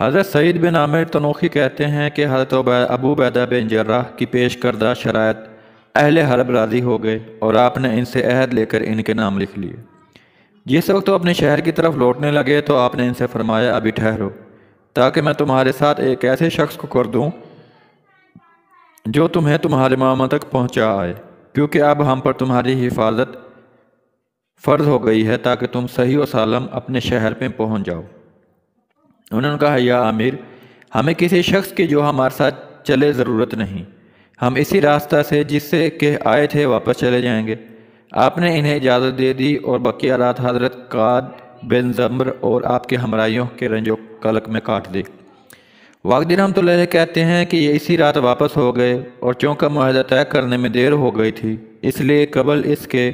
حضرت سعید بن عامر تنوخی کہتے ہیں کہ حضرت ابو عبیدہ بن جراح کی پیش کردہ شرائط اہل حرب راضی ہو گئے اور آپ نے ان سے عہد لے کر ان کے نام لکھ لیے۔ جس وقت وہ اپنے شہر کی طرف لوٹنے لگے تو آپ نے ان سے فرمایا ابھی ٹھہرو، تاکہ میں تمہارے ساتھ ایک ایسے شخص کو کر دوں جو تمہیں تمہارے مقام تک پہنچا آئے، کیونکہ اب ہم پر تمہاری حفاظت فرض ہو گئی ہے تاکہ تم صحیح و سالم اپنے شہر میں پہنچ جاؤ۔ انہوں نے کہا یا امیر، ہمیں کسی شخص کی جو ہمارے ساتھ چلے ضرورت نہیں، ہم اسی راستہ سے جس سے کہ آئے تھے واپس چلے جائیں گے۔ آپ نے انہیں اجازت دے دی اور بقیہ رات حضرت قعد بن زمر اور آپ کے ہمراہیوں کے رنج و قلق میں کاٹ دی۔ واقدی رحمۃ اللہ علیہ کہتے ہیں کہ یہ اسی رات واپس ہو گئے، اور چونکہ معاہدہ طے کرنے میں دیر ہو گئی تھی اس لیے قبل اس کے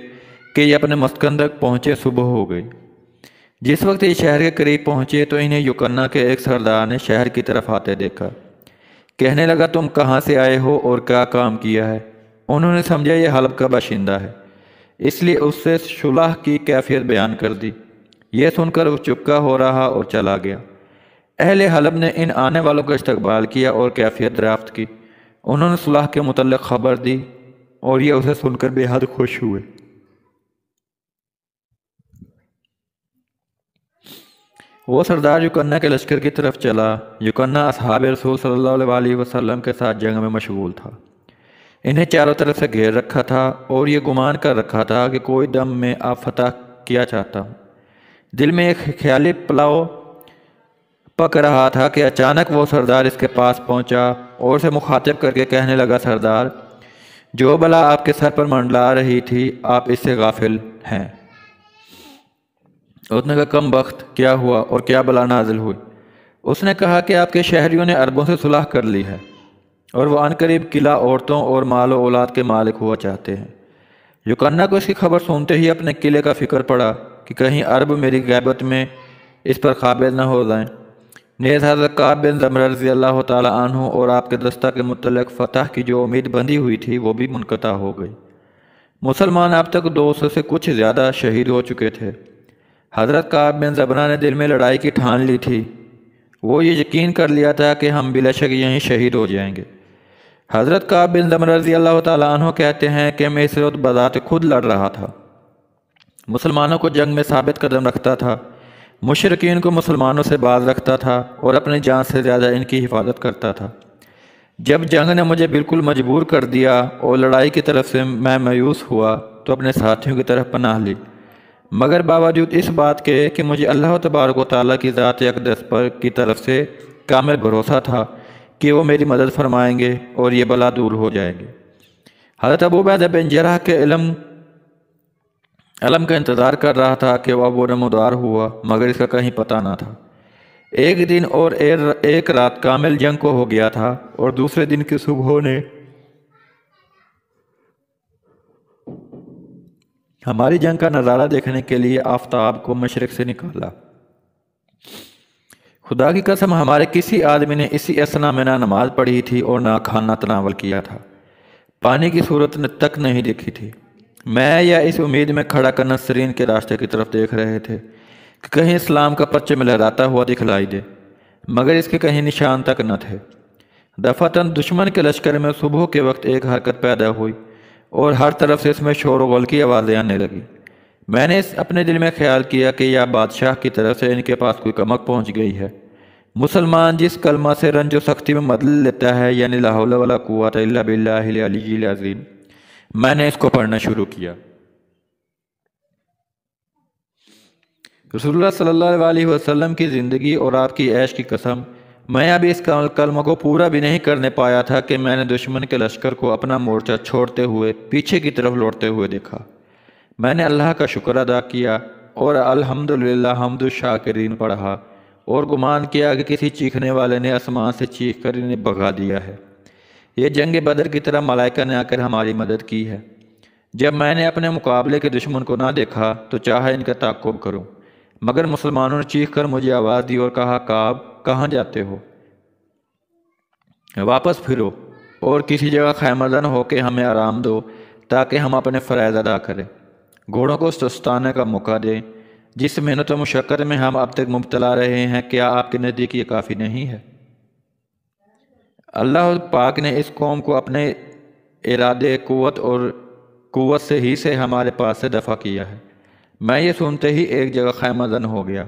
کہ یہ اپنے مسکن تک پہنچے صبح ہو گئی۔ جس وقت یہ شہر کے قریب پہنچے تو انہیں یکنا کے ایک سردار نے شہر کی طرف آتے دیکھا۔ کہنے لگا تم کہاں سے آئے ہو اور کیا کام کیا ہے؟ انہوں نے سمجھا یہ حلب کا باشندہ ہے، اس لیے اس سے صلح کی کیفیت بیان کر دی۔ یہ سن کر وہ چپکا ہو رہا اور چلا گیا۔ اہل حلب نے ان آنے والوں کا استقبال کیا اور کیفیت دریافت کی۔ انہوں نے صلح کے متعلق خبر دی اور یہ اسے سن کر بے حد خوش ہوئے۔ وہ سردار یکنا کے لشکر کی طرف چلا۔ یکنا اصحاب رسول صلی اللہ علیہ وسلم کے ساتھ جنگ میں مشغول تھا۔ انہیں چاروں طرف سے گھیر رکھا تھا اور یہ گمان کر رکھا تھا کہ کوئی دم میں آپ فتح کیا چاہتا ہوں۔ دل میں ایک خیالی پلاؤ پک رہا تھا کہ اچانک وہ سردار اس کے پاس پہنچا اور اسے مخاطب کر کے کہنے لگا سردار، جو بلا آپ کے سر پر منڈلا رہی تھی آپ اس سے غافل ہیں۔ اس نے کہا کم بخت، کیا ہوا اور کیا بلا نازل ہوئی؟ اس نے کہا کہ آپ کے شہریوں نے عربوں سے صلح کر لی ہے اور وہ عنقریب قلعہ، عورتوں اور مال و اولاد کے مالک ہوا چاہتے ہیں۔ یکنا کو اس کی خبر سنتے ہی اپنے قلعے کا فکر پڑا کہ کہیں عرب میری غیبت میں اس پر قابض نہ ہو جائیں۔ نیز حضرت قعب بن زمرہ رضی اللہ تعالی عنہ اور آپ کے دستہ کے متعلق فتح کی جو امید بندھی ہوئی تھی وہ بھی منقطع ہو گئی۔ مسلمان اب تک 200 سے کچھ زیادہ شہید ہو چکے تھے۔ حضرت قعب بن زمرہ نے دل میں لڑائی کی ٹھان لی تھی۔ وہ یہ یقین کر لیا تھا کہ ہم بلا شک یہیں شہید ہو جائیں گے۔ حضرت قعب بن زمرہ رضی اللہ تعالیٰ عنہ کہتے ہیں کہ میں اس وقت بذات خود لڑ رہا تھا، مسلمانوں کو جنگ میں ثابت قدم رکھتا تھا، مشرکین کو مسلمانوں سے باز رکھتا تھا اور اپنی جان سے زیادہ ان کی حفاظت کرتا تھا۔ جب جنگ نے مجھے بالکل مجبور کر دیا اور لڑائی کی طرف سے میں مایوس ہوا تو اپنے ساتھیوں کی طرف پناہ لی، مگر باوجود اس بات کے کہ مجھے اللہ تبارک و تعالیٰ کی ذات اقدس پر کی طرف سے کامل بھروسہ تھا کہ وہ میری مدد فرمائیں گے اور یہ بلا دور ہو جائے گی۔ حضرت ابو عبیدہ بن جراح کے علم کا انتظار کر رہا تھا کہ وہ اب نمودار ہوا، مگر اس کا کہیں پتہ نہ تھا۔ ایک دن اور ایک رات کامل جنگ کو ہو گیا تھا اور دوسرے دن کی صبح نے ہماری جنگ کا نظارہ دیکھنے کے لیے آفتاب کو مشرق سے نکالا۔ خدا کی قسم ہمارے کسی آدمی نے اسی اثنا میں نہ نماز پڑھی تھی اور نہ کھانا تناول کیا تھا، پانی کی صورت تک نہیں دیکھی تھی۔ میں یا اس امید میں کھڑا کر نصرین کے راستے کی طرف دیکھ رہے تھے کہ کہیں اسلام کا پرچم لہراتا ہوا دکھلائی دے، مگر اس کے کہیں نشان تک نہ تھے۔ دفعتاً دشمن کے لشکر میں صبح کے وقت ایک حرکت پیدا ہوئی اور ہر طرف سے اس میں شور و غل کی آوازیں آنے لگی۔ میں نے اپنے دل میں خیال کیا کہ یا بادشاہ کی طرف سے ان کے پاس کوئی کمک پہنچ گئی ہے۔ مسلمان جس کلمہ سے رنج و سختی میں مدد لیتا ہے، یعنی لا حول ولا قوت الا باللہ العلی العظیم، میں نے اس کو پڑھنا شروع کیا۔ رسول اللہ صلی اللہ علیہ وسلم کی زندگی اور آپ کی عیش کی قسم، میں ابھی اس کلمہ کو پورا بھی نہیں کرنے پایا تھا کہ میں نے دشمن کے لشکر کو اپنا مورچہ چھوڑتے ہوئے پیچھے کی طرف لوٹتے ہوئے دیکھا۔ میں نے اللہ کا شکر ادا کیا اور الحمدللہ حمد الشاکرین پڑھا اور گمان کیا کہ کسی چیخنے والے نے آسمان سے چیخ کر انہیں بھگا دیا ہے۔ یہ جنگ بدر کی طرح ملائکہ نے آ کر ہماری مدد کی ہے۔ جب میں نے اپنے مقابلے کے دشمن کو نہ دیکھا تو چاہا ان کا تعاقب کروں، مگر مسلمانوں نے چیخ کر مجھے آواز دی اور کہا قعب کہاں جاتے ہو؟ واپس پھرو اور کسی جگہ خیمہ زن ہو کے ہمیں آرام دو تاکہ ہم اپنے فرائض ادا کریں، گھوڑوں کو سستانے کا موقع دیں جس محنت و مشقت میں ہم اب تک مبتلا رہے ہیں، کیا آپ کے نزدیک یہ کافی نہیں ہے؟ اللہ پاک نے اس قوم کو اپنے ارادے، قوت سے ہمارے پاس سے دفع کیا ہے۔ میں یہ سنتے ہی ایک جگہ خیمہ زن ہو گیا۔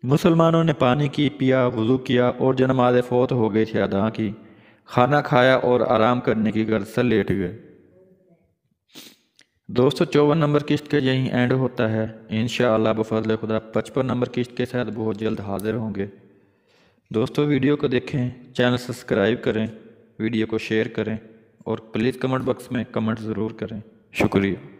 مسلمانوں نے پانی پیا، وضو کیا اور جو نماز فوت ہو گئی تھی ادا کی، کھانا کھایا اور آرام کرنے کی غرض سے لیٹ گئے۔ دوستو 54 نمبر قسط کا یہیں اینڈ ہوتا ہے۔ انشاءاللہ بفضل خدا 55 نمبر قسط کے ساتھ بہت جلد حاضر ہوں گے۔ دوستو ویڈیو کو دیکھیں، چینل سبسکرائب کریں، ویڈیو کو شیئر کریں اور پلیز کمنٹ باکس میں کمنٹ ضرور کریں۔ شکریہ۔